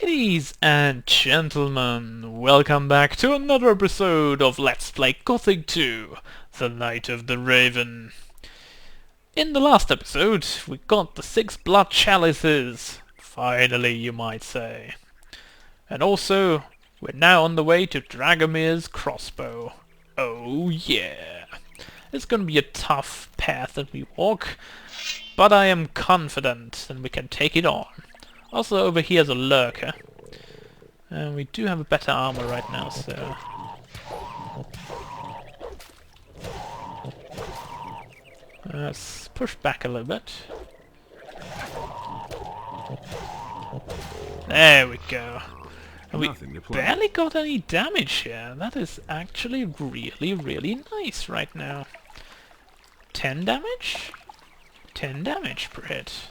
Ladies and gentlemen, welcome back to another episode of Let's Play Gothic 2, The Night of the Raven. In the last episode, we got the 6 blood chalices. Finally, you might say. And also, we're now on the way to Dragomir's crossbow. Oh yeah. It's gonna be a tough path that we walk, but I am confident that we can take it on. Also, over here is a lurker. And we do have a better armor right now, so... let's push back a little bit. There we go. And we barely got any damage here. That is actually really nice right now. 10 damage? 10 damage per hit.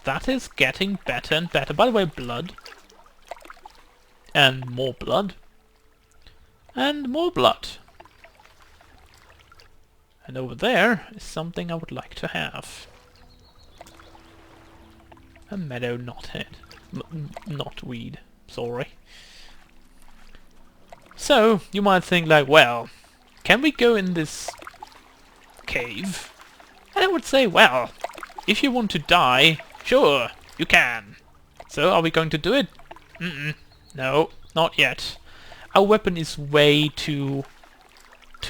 That is getting better and better. By the way, blood. And more blood. And more blood. And over there is something I would like to have. A meadow knothead. Knotweed. Sorry. So, you might think like, well, can we go in this cave? And I would say, well, if you want to die, sure, you can. So, are we going to do it? No, not yet. Our weapon is way too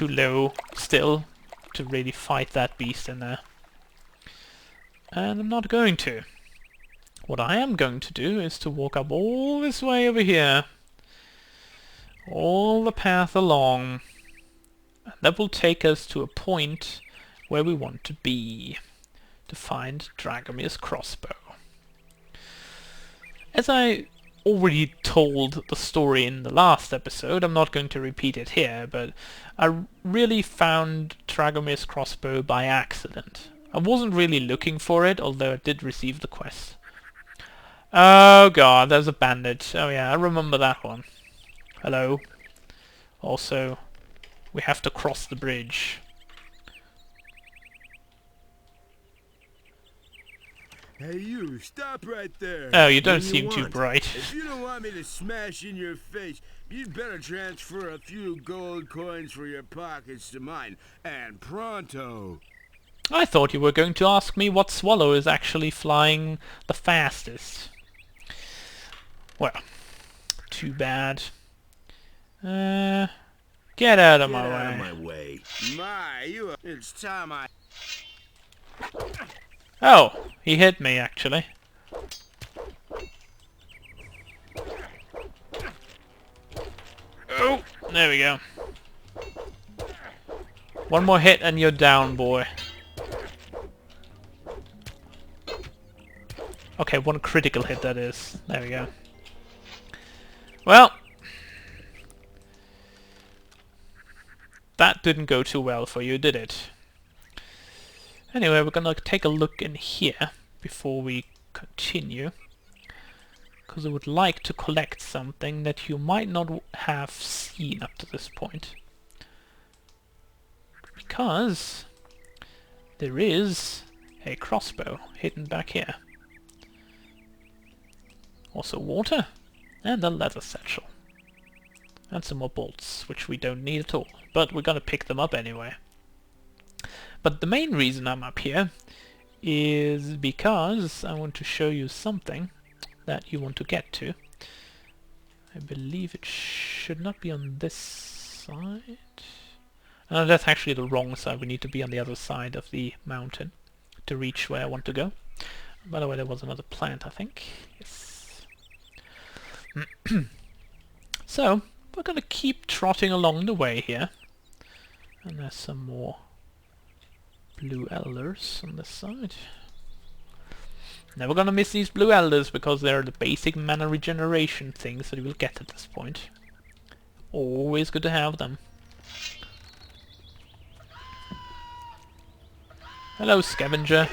low still to really fight that beast in there. And I'm not going to. What I am going to do is to walk up all this way over here. All the path along. And that will take us to a point where we want to be. To find Dragomir's crossbow. As I already told the story in the last episode, I'm not going to repeat it here, but I really found Dragomir's crossbow by accident. I wasn't really looking for it, although I did receive the quest. Oh god, there's a bandit. Oh yeah, I remember that one. Hello. Also, we have to cross the bridge. Hey you, stop right there. Oh, you don't seem too bright. If you don't want me to smash in your face, you'd better transfer a few gold coins for your pockets to mine, and pronto. I thought you were going to ask me what swallow is actually flying the fastest. Well, too bad. Get out of my way. It's time I... Oh, he hit me actually. Oh, there we go. One more hit and you're down, boy. Okay, one critical hit that is. There we go. Well, that didn't go too well for you, did it? Anyway, we're gonna take a look in here before we continue, because I would like to collect something that you might not have seen up to this point. Because there is a crossbow hidden back here. Also water, and a leather satchel. And some more bolts, which we don't need at all, but we're gonna pick them up anyway. But the main reason I'm up here is because I want to show you something that you want to get to. I believe it should not be on this side. No, that's actually the wrong side. We need to be on the other side of the mountain to reach where I want to go. By the way, there was another plant, I think. Yes. So, we're gonna keep trotting along the way here. And there's some more blue elders on this side. Never gonna miss these blue elders because they're the basic mana regeneration things that you will get at this point. Always good to have them. Hello, scavenger.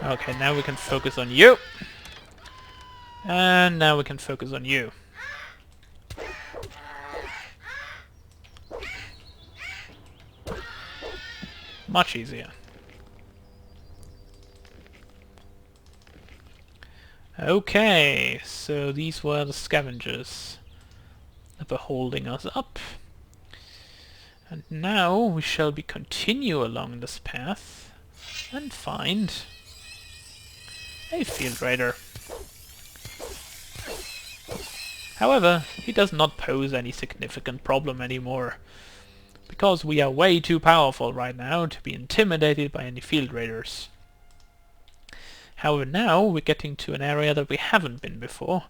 Okay, now we can focus on you. And now we can focus on you. Much easier. Okay, so these were the scavengers that were holding us up. And now we shall be continue along this path and find a field raider. However, he does not pose any significant problem anymore, because we are way too powerful right now to be intimidated by any field raiders. However, now we're getting to an area that we haven't been before,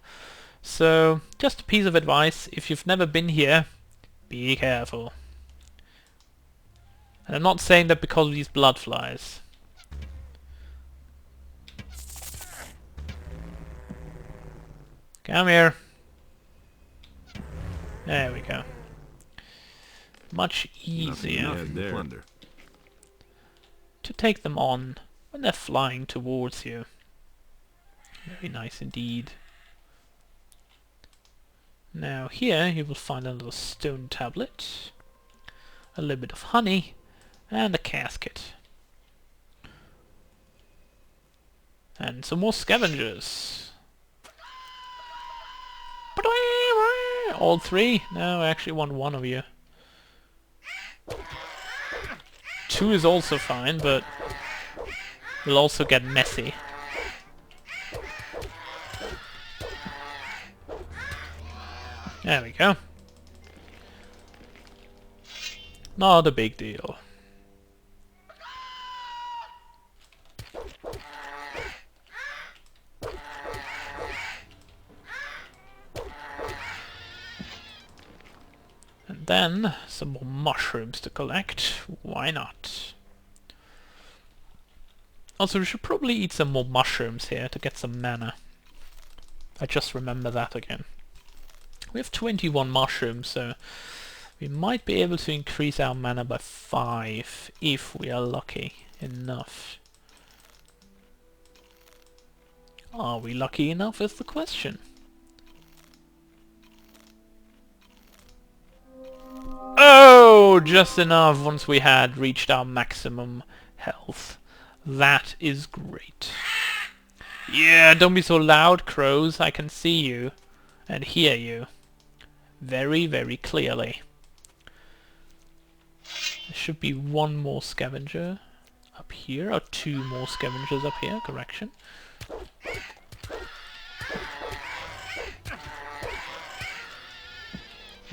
so just a piece of advice: if you've never been here, be careful. And I'm not saying that because of these blood flies. Come here. There we go. Much easier to take them on when they're flying towards you. Very nice indeed. Now here you will find a little stone tablet, a little bit of honey, and a casket. And some more scavengers. All three? No, I actually want one of you. Two is also fine, but will also get messy. There we go. Not a big deal. And then some more mushrooms to collect. Why not? Also, we should probably eat some more mushrooms here to get some mana. I just remember that again. We have 21 mushrooms, so we might be able to increase our mana by 5 if we are lucky enough. Are we lucky enough is the question. Oh, just enough once we had reached our maximum health. That is great. Yeah, don't be so loud, crows. I can see you and hear you very, very clearly. There should be one more scavenger up here, or two more scavengers up here, correction.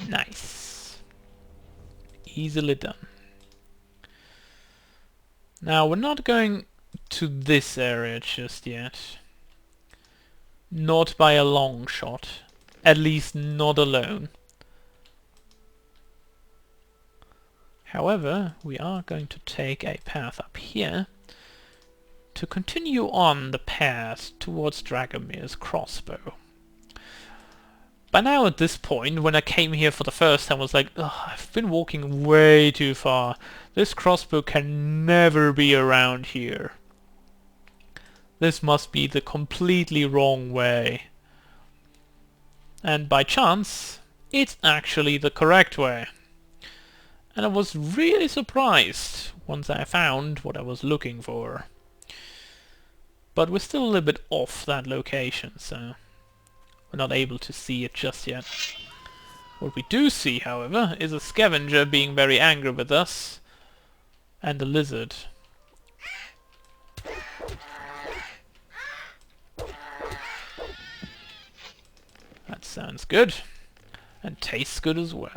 Nice. Easily done. Now, we're not going to this area just yet. Not by a long shot. At least not alone. However, we are going to take a path up here to continue on the path towards Dragomir's crossbow. By now at this point, when I came here for the first time, I was like, ugh, I've been walking way too far. This crossbow can never be around here. This must be the completely wrong way. And by chance, it's actually the correct way. And I was really surprised once I found what I was looking for. But we're still a little bit off that location, so we're not able to see it just yet. What we do see, however, is a scavenger being very angry with us, and a lizard. That sounds good, and tastes good as well.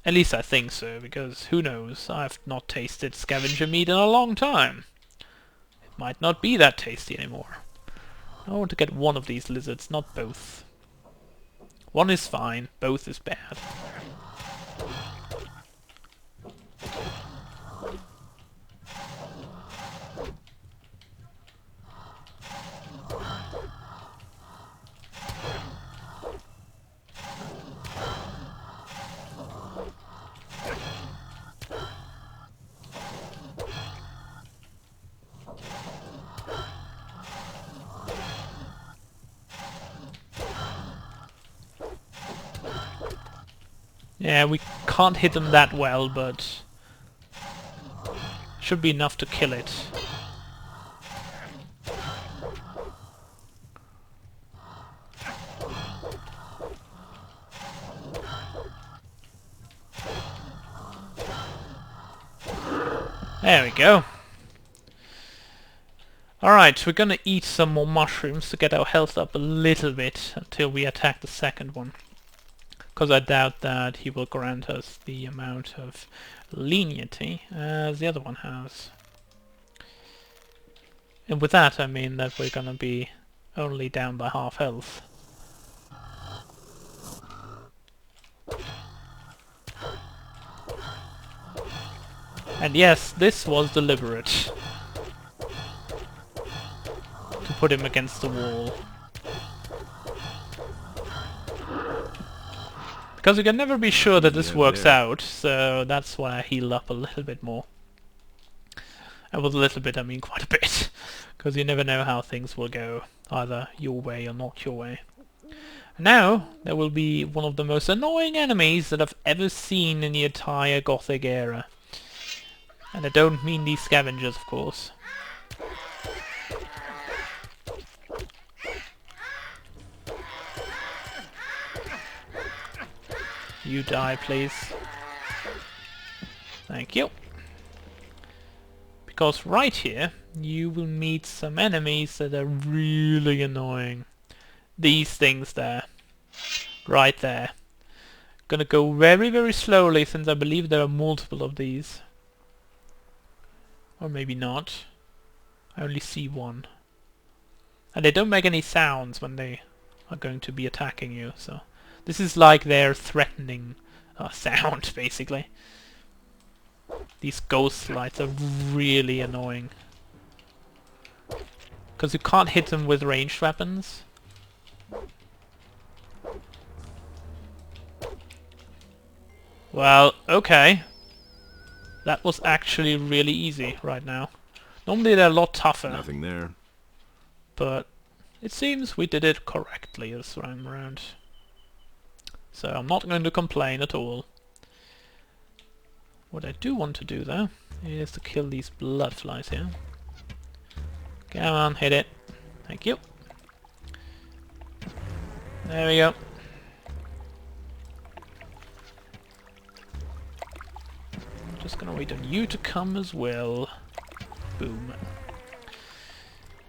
At least I think so, because who knows, I've not tasted scavenger meat in a long time. It might not be that tasty anymore. I want to get one of these lizards, not both. One is fine, both is bad. Yeah, we can't hit them that well, but should be enough to kill it. There we go. Alright, we're gonna eat some more mushrooms to get our health up a little bit until we attack the second one. Because I doubt that he will grant us the amount of leniency as the other one has. And with that I mean that we're gonna be only down by half health. And yes, this was deliberate. To put him against the wall. Because you can never be sure that this works out, so that's why I heal up a little bit more. And with a little bit I mean quite a bit. Because you never know how things will go, either your way or not your way. Now, there will be one of the most annoying enemies that I've ever seen in the entire Gothic era. And I don't mean these scavengers, of course. You die, please. Thank you. Because right here, you will meet some enemies that are really annoying. These things there. Right there. Gonna go very, very slowly since I believe there are multiple of these. Or maybe not. I only see one. And they don't make any sounds when they are going to be attacking you, so... This is like their threatening sound, basically. These ghost lights are really annoying. Because you can't hit them with ranged weapons. Well, okay. That was actually really easy right now. Normally they're a lot tougher. Nothing there. But it seems we did it correctly this time around. So I'm not going to complain at all. What I do want to do though is to kill these blood flies here. Come on, hit it. Thank you. There we go. Just gonna wait on you to come as well. Boom.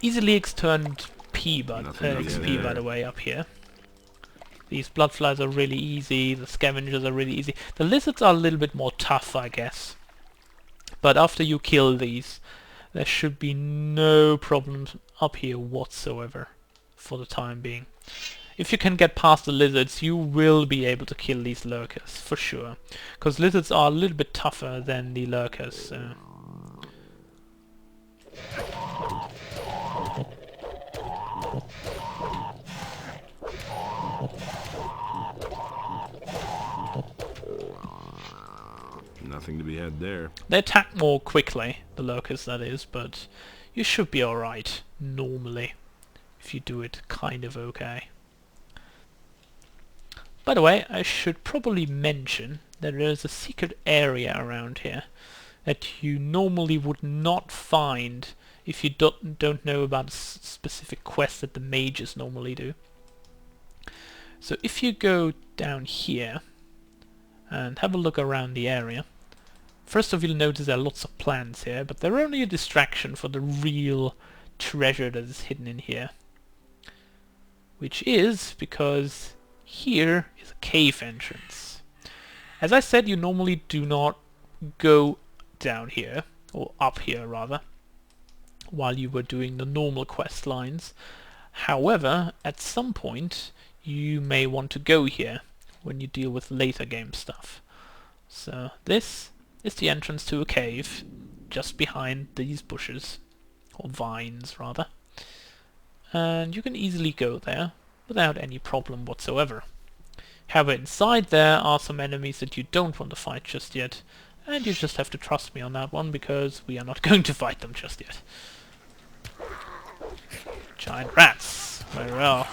Easily externed P XP by the way up here. These blood flies are really easy, the scavengers are really easy. The lizards are a little bit more tough, I guess. But after you kill these, there should be no problems up here whatsoever for the time being. If you can get past the lizards, you will be able to kill these lurkers, for sure. Because lizards are a little bit tougher than the lurkers. Nothing to be had there. They attack more quickly, the lurkers that is, but you should be alright, normally, if you do it kind of okay. By the way, I should probably mention that there is a secret area around here that you normally would not find if you don't know about a specific quest that the mages normally do. So if you go down here and have a look around the area, first of all, you'll notice there are lots of plants here, but they're only a distraction for the real treasure that is hidden in here. Which is because here is a cave entrance. As I said, you normally do not go down here, or up here rather, while you were doing the normal quest lines. However, at some point you may want to go here when you deal with later game stuff. So this is the entrance to a cave just behind these bushes, or vines rather, and you can easily go there without any problem whatsoever. However, inside there are some enemies that you don't want to fight just yet, and you just have to trust me on that one because we are not going to fight them just yet. Giant rats, very well.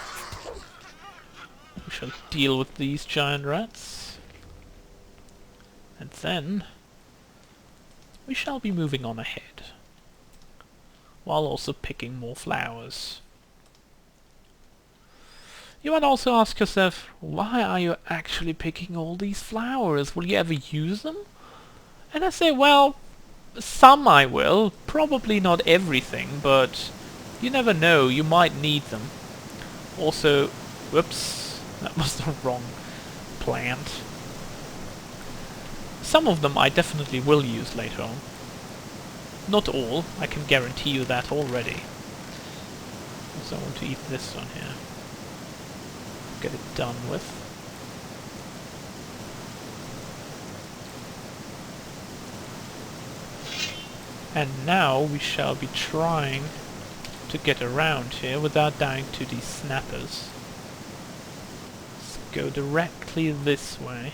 We shall deal with these giant rats, and then we shall be moving on ahead, while also picking more flowers. You might also ask yourself, why are you actually picking all these flowers? Will you ever use them? And I say, well, Some I will. Probably not everything, but you never know. You might need them. Also, whoops, that was the wrong plant. Some of them I definitely will use later on. Not all, I can guarantee you that already. So I want to eat this one here. Get it done with. And now we shall be trying to get around here without dying to these snappers. Let's go directly this way.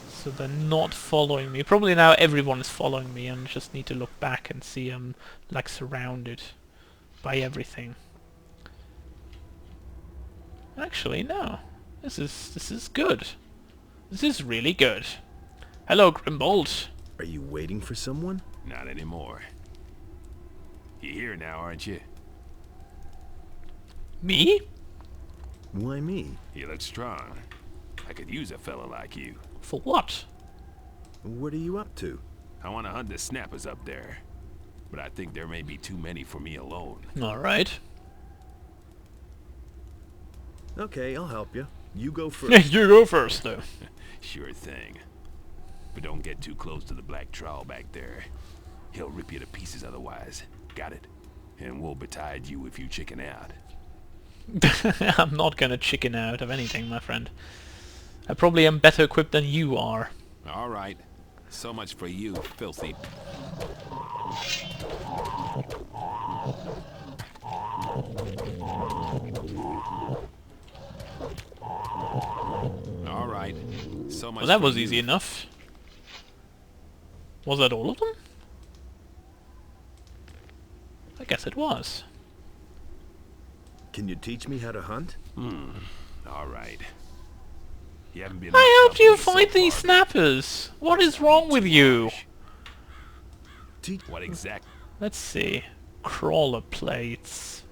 So they're not following me. Probably now everyone is following me and just need to look back and see I'm like surrounded by everything. Actually, no. This is good. This is really good. Hello, Grimbold. Are you waiting for someone? Not anymore. You're here now, aren't you? Me? Why me? You look strong. I could use a fella like you. For what? What are you up to? I want to hunt the snappers up there. But I think there may be too many for me alone. Alright. Okay, I'll help you. You go first. You go first, though. Sure thing. But don't get too close to the black troll back there. He'll rip you to pieces otherwise. Got it? And we'll betide you if you chicken out. I'm not gonna chicken out of anything, my friend. I probably am better equipped than you are. All right. So much for you, filthy. All right. So much. Well, that for was you. easy enough. Was that all of them? I guess it was. Can you teach me how to hunt? All right. You haven't been. I helped you much help fight so these far. snappers! What is wrong with you? Teach. What exactly? Let's see. Crawler plates.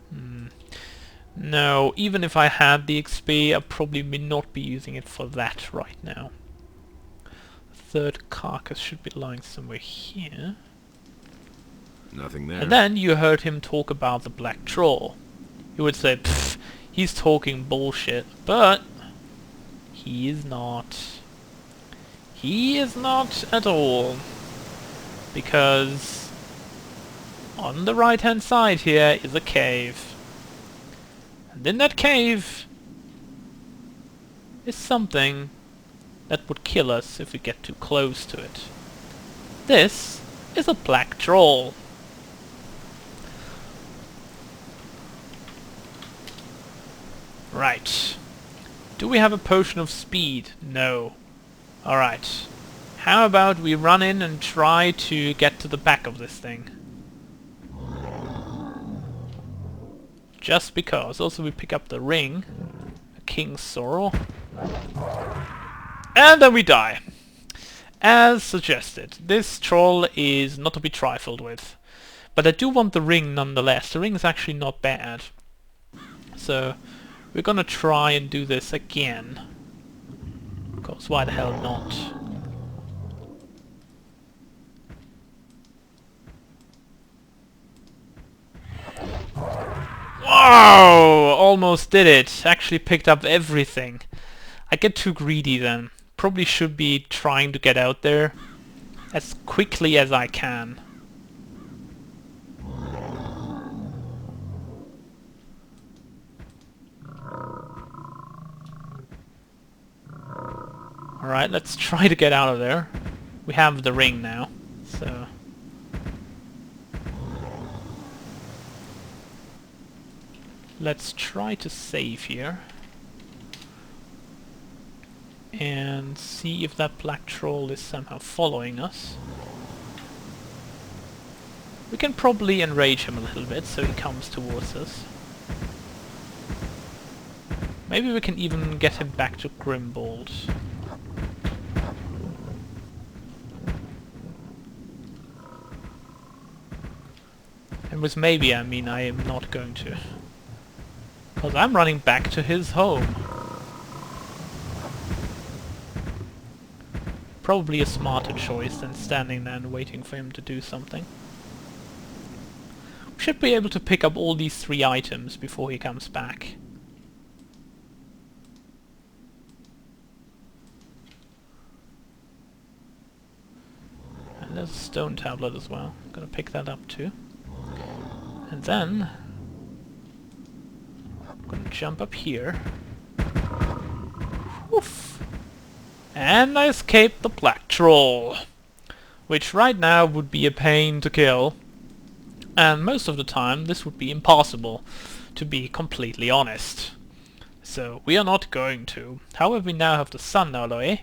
No, even if I had the XP, I probably may not be using it for that right now. Third carcass should be lying somewhere here. Nothing there. And then you heard him talk about the black troll. You would say, pfft, he's talking bullshit, but he is not. He is not at all. Because on the right hand side here is a cave. And in that cave is something that would kill us if we get too close to it. This is a black troll. Right. Do we have a potion of speed? No. Alright. How about we run in and try to get to the back of this thing? Just because. Also we pick up the ring. A King's Sorrow. And then we die. As suggested. This troll is not to be trifled with. But I do want the ring nonetheless. The ring is actually not bad. So we're gonna try and do this again. Because why the hell not? Wow! Almost did it. Actually picked up everything. I get too greedy then. Probably should be trying to get out there as quickly as I can. Alright, let's try to get out of there. We have the ring now, so... Let's try to save here. And see if that black troll is somehow following us. We can probably enrage him a little bit so he comes towards us. Maybe we can even get him back to Grimbold. And with maybe I mean I am not going to. Because I'm running back to his home. probably a smarter choice than standing there and waiting for him to do something. We should be able to pick up all these 3 items before he comes back. And there's a stone tablet as well. I'm gonna pick that up too. And then I'm gonna jump up here. Woof! And I escaped the black troll, which right now would be a pain to kill. And most of the time this would be impossible, to be completely honest. So we are not going to. However, we now have the sun alloy,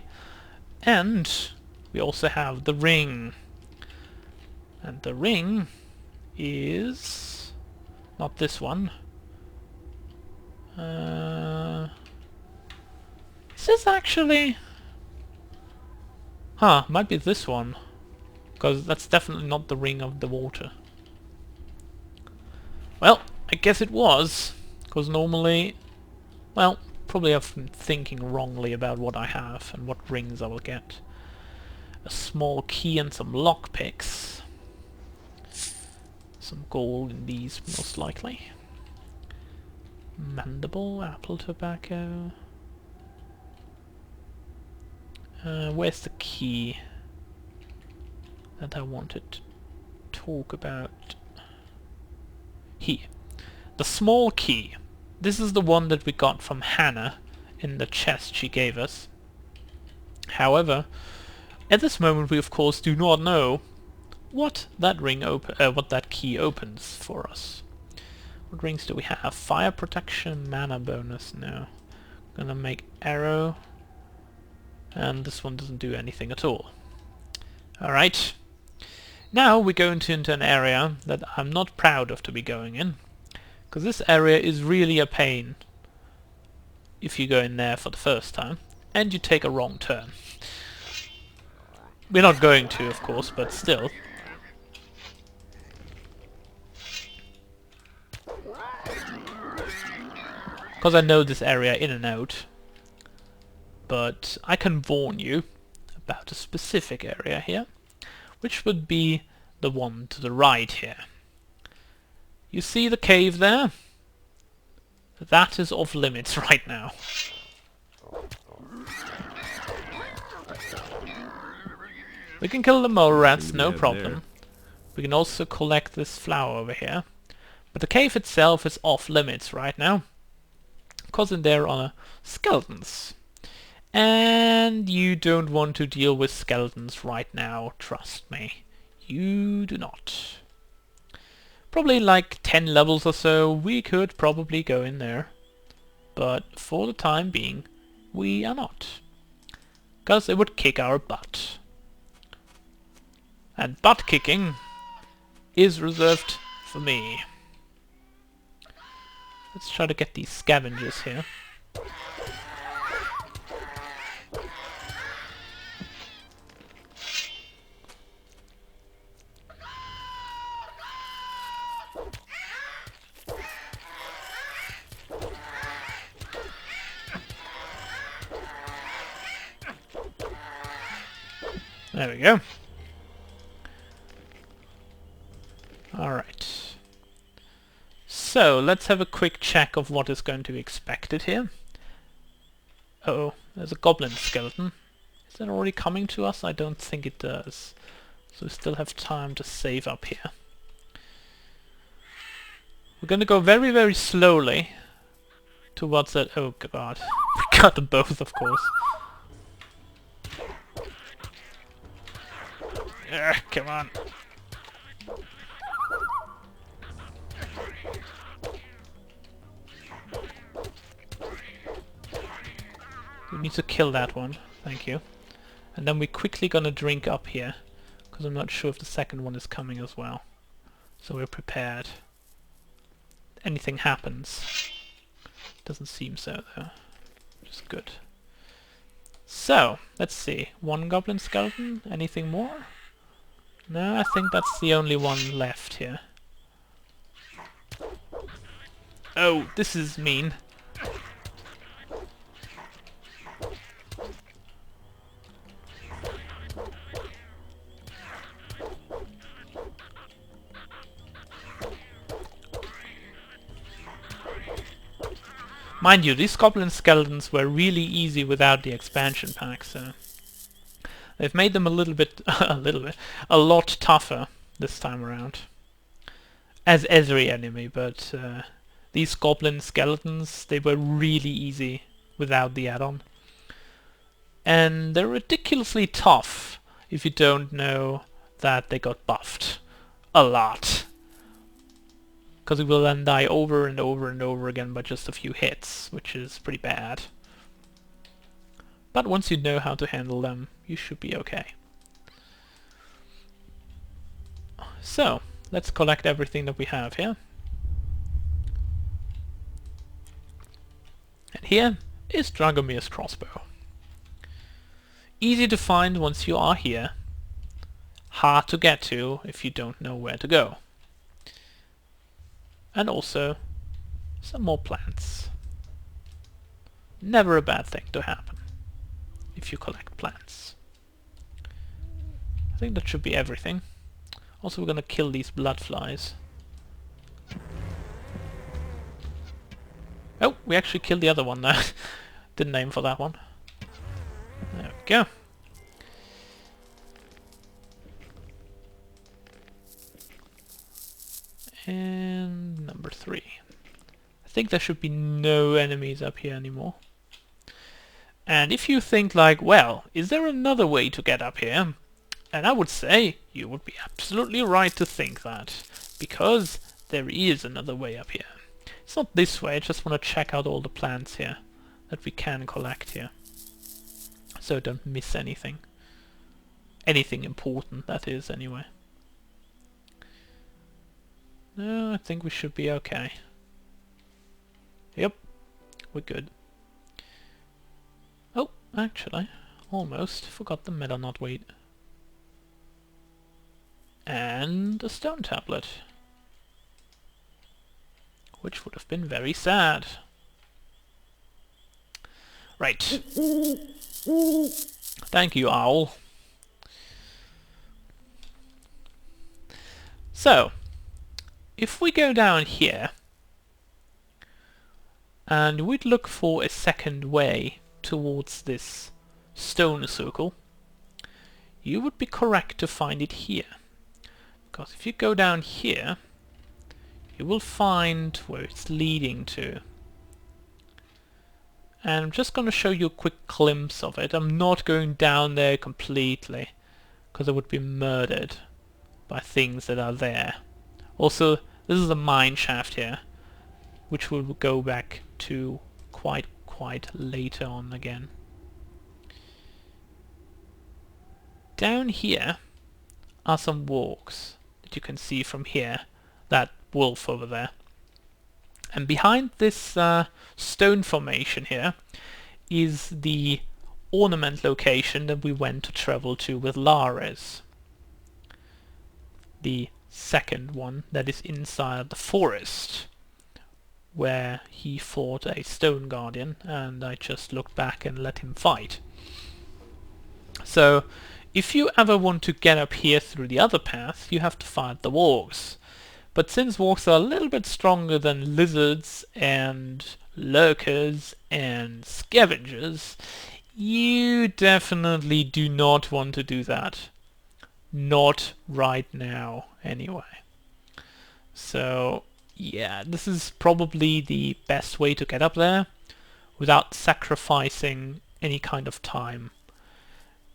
and we also have the ring. And the ring is not this one. Is this actually... Huh, might be this one. Because that's definitely not the ring of the water. Well, I guess it was. Because normally... Well, probably I've been thinking wrongly about what I have and what rings I will get. A small key and some lockpicks. Some gold in these, most likely. Mandible, apple tobacco. Where's the key that I wanted to talk about? Here. The small key. This is the one that we got from Hannah in the chest she gave us. However, at this moment we of course do not know what that what that key opens for us. What rings do we have? Fire protection, mana bonus. No. Gonna make arrow. And this one doesn't do anything at all. Alright. Now we go into an area that I'm not proud of to be going in. Because this area is really a pain if you go in there for the first time and you take a wrong turn. We're not going to, of course, but still. Because I know this area in and out. But I can warn you about a specific area here, which would be the one to the right here. You see the cave there? That is off limits right now. We can kill the mole rats, no problem. We can also collect this flower over here. But the cave itself is off limits right now, because in there are skeletons. And you don't want to deal with skeletons right now, trust me. You do not. Probably like 10 levels or so, we could probably go in there. But for the time being, we are not. Because it would kick our butt. And butt kicking is reserved for me. Let's try to get these scavengers here. There we go. Alright. So, let's have a quick check of what is going to be expected here. Uh-oh, there's a goblin skeleton. Is that already coming to us? I don't think it does. So we still have time to save up here. We're going to go very, very slowly towards that... Oh god. We got them both, of course. Come on. We need to kill that one. Thank you. And then we're quickly gonna drink up here, because I'm not sure if the second one is coming as well. So we're prepared. Anything happens. Doesn't seem so though. Which is good. So, let's see. One goblin skeleton? Anything more? No, I think that's the only one left here. Oh, this is mean. Mind you, these goblin skeletons were really easy without the expansion pack, so they've made them a lot tougher this time around. As every enemy, but these goblin skeletons, they were really easy without the add-on. And they're ridiculously tough if you don't know that they got buffed a lot. Because you will then die over and over and over again by just a few hits, which is pretty bad. But once you know how to handle them, you should be okay. So, let's collect everything that we have here. And here is Dragomir's crossbow. Easy to find once you are here. Hard to get to if you don't know where to go. And also some more plants. Never a bad thing to happen if you collect plants. I think that should be everything. Also, we're gonna kill these blood flies. Oh, we actually killed the other one now. Didn't aim for that one. There we go. And number 3. I think there should be no enemies up here anymore. And if you think like, well, is there another way to get up here? And I would say you would be absolutely right to think that, because there is another way up here. It's not this way, I just want to check out all the plants here that we can collect here. So don't miss anything. Anything important, that is, anyway. No, I think we should be okay. Yep, we're good. Oh, actually, almost forgot the Meta Knot weight. And a stone tablet. Which would have been very sad. Right. Thank you, Owl. So, if we go down here, and we'd look for a second way towards this stone circle, you would be correct to find it here. Because if you go down here, you will find where it's leading to. And I'm just going to show you a quick glimpse of it. I'm not going down there completely, because I would be murdered by things that are there. Also, this is a mine shaft here, which we'll go back to quite later on again. Down here are some walks that you can see from here, that wolf over there. And behind this stone formation here is the ornament location that we went to travel to with Lares. The second one that is inside the forest, where he fought a stone guardian, and I just looked back and let him fight. So, if you ever want to get up here through the other path, you have to fight the wargs. But since wargs are a little bit stronger than lizards and lurkers and scavengers, you definitely do not want to do that. Not right now, anyway. So, yeah, this is probably the best way to get up there without sacrificing any kind of time.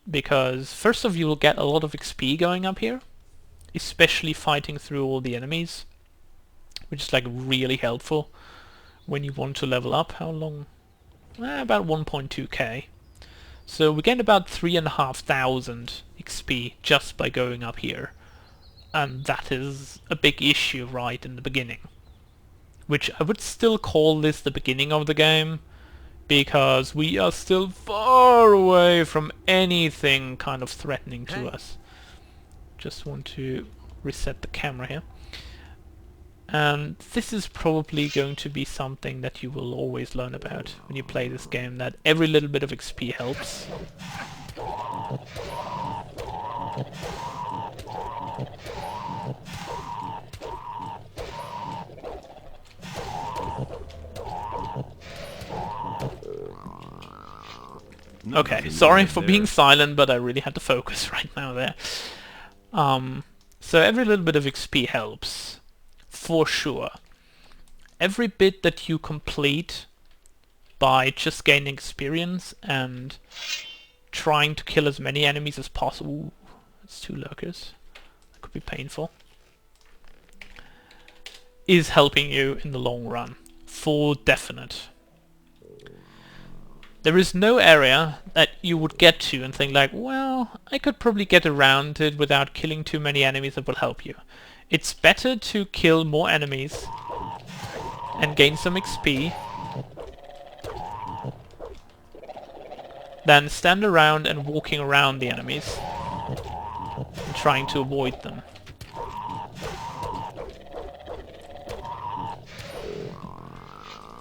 Because first off, you will get a lot of XP going up here, especially fighting through all the enemies, which is like really helpful when you want to level up. How long? About 1.2k. So we get about 3,500 XP just by going up here. And that is a big issue right in the beginning. Which I would still call this the beginning of the game, because we are still far away from anything kind of threatening to us. Just want to reset the camera here. And this is probably going to be something that you will always learn about when you play this game, that every little bit of XP helps. Okay, Nothing sorry bad for there. being silent, but I really had to focus right now there. So every little bit of XP helps, for sure. Every bit that you complete by just gaining experience and trying to kill as many enemies as possible. Ooh, that's 2 lurkers. That could be painful. Is helping you in the long run, for definite. There is no area that you would get to and think like, well, I could probably get around it without killing too many enemies that will help you. It's better to kill more enemies and gain some XP than stand around and walking around the enemies and trying to avoid them.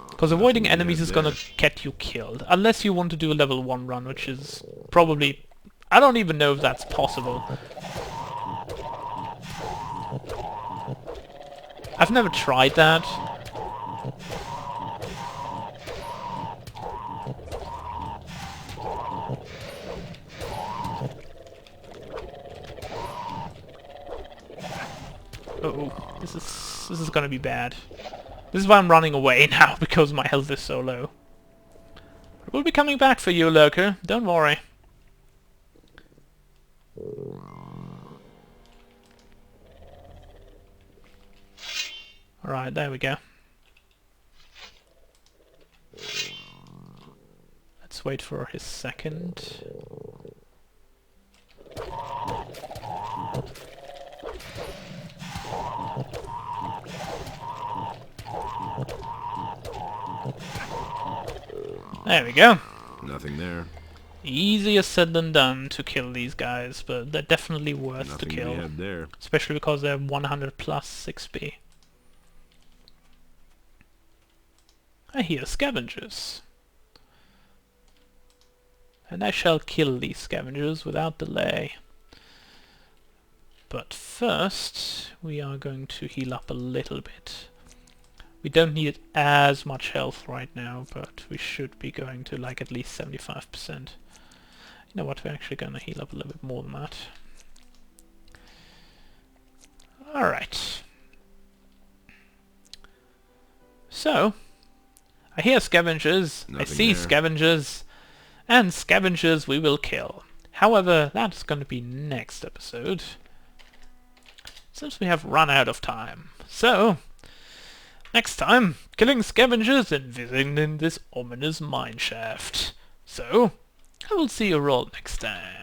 Because avoiding Nothing enemies bad is gonna there. get you killed. Unless you want to do a level 1 run, which is probably... I don't even know if that's possible. I've never tried that. Uh-oh, this is gonna be bad. This is why I'm running away now, because my health is so low. We'll be coming back for you, Lurker. Don't worry. Alright, there we go. Let's wait for his second. There we go. Nothing there. Easier said than done to kill these guys, but they're definitely worth Nothing to to be kill. had there. Especially because they're 100 plus XP. I hear scavengers. And I shall kill these scavengers without delay. But first, we are going to heal up a little bit. We don't need as much health right now, but we should be going to like at least 75%. You know what, we're actually going to heal up a little bit more than that. Alright. So, I hear scavengers, I Nothing see there. scavengers, and scavengers we will kill. However, that's going to be next episode, since we have run out of time. So, next time, killing scavengers and visiting this ominous mineshaft. So, I will see you all next time.